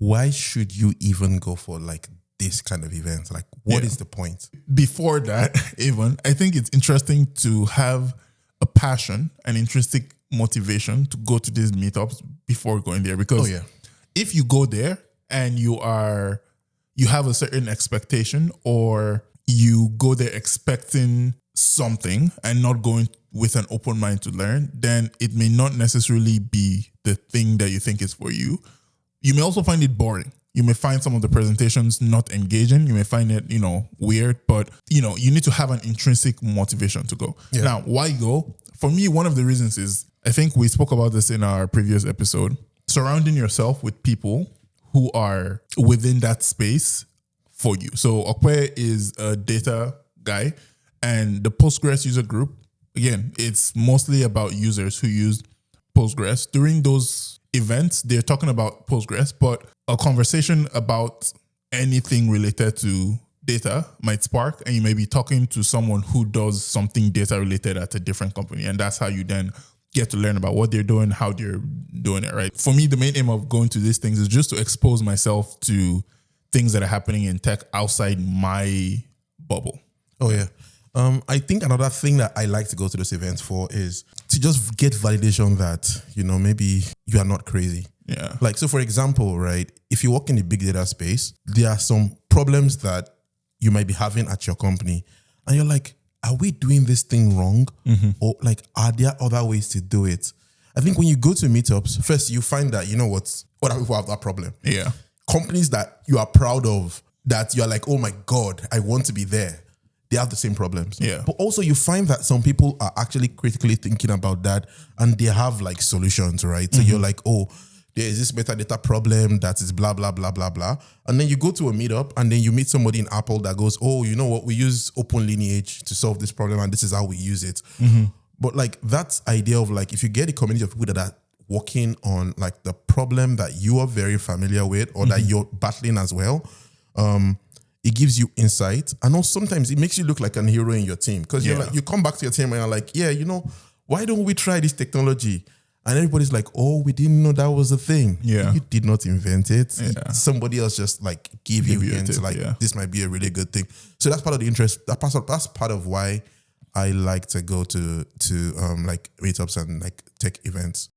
why should you even go for like this kind of event? Like, what is the point? Before that, even, I think it's interesting to have a passion, an intrinsic motivation to go to these meetups before going there. Because if you go there and you have a certain expectation, or you go there expecting something and not going with an open mind to learn, then it may not necessarily be the thing that you think is for you. You may also find it boring. You may find some of the presentations not engaging. You may find it, weird, but, you need to have an intrinsic motivation to go. Yeah. Now, why go? For me, one of the reasons is, I think we spoke about this in our previous episode, surrounding yourself with people who are within that space for you. So Okwe is a data guy, and the Postgres user group, again, it's mostly about users who use Postgres. During those events, they're talking about Postgres, but a conversation about anything related to data might spark, and you may be talking to someone who does something data related at a different company. And that's how you then get to learn about what they're doing, how they're doing it, right? For me, the main aim of going to these things is just to expose myself to things that are happening in tech outside my bubble. Oh, yeah. I think another thing that I like to go to those events for is to just get validation that, maybe you are not crazy. Yeah. Like, so for example, right, if you work in the big data space, there are some problems that you might be having at your company, and you're like, are we doing this thing wrong? Mm-hmm. Or like, are there other ways to do it? I think when you go to meetups, first you find that, other people have that problem. Yeah. Companies that you are proud of, that you're like, oh my God, I want to be there, they have the same problems. Yeah. But also you find that some people are actually critically thinking about that, and they have like solutions, right? So you're like, oh, there is this metadata problem that is blah, blah, blah, blah, blah. And then you go to a meetup and then you meet somebody in Apple that goes, oh, you know what? We use Open Lineage to solve this problem, and this is how we use it. Mm-hmm. But like that idea of like, if you get a community of people that are working on like the problem that you are very familiar with, or that you're battling as well, it gives you insight. And also sometimes it makes you look like a hero in your team, because you're like, you come back to your team and you're like, why don't we try this technology? And everybody's like, oh, we didn't know that was a thing. Yeah. You did not invent it. Yeah. Somebody else just like give you hints, like this might be a really good thing. So that's part of the interest. That's part of why I like to go to like meetups and like tech events.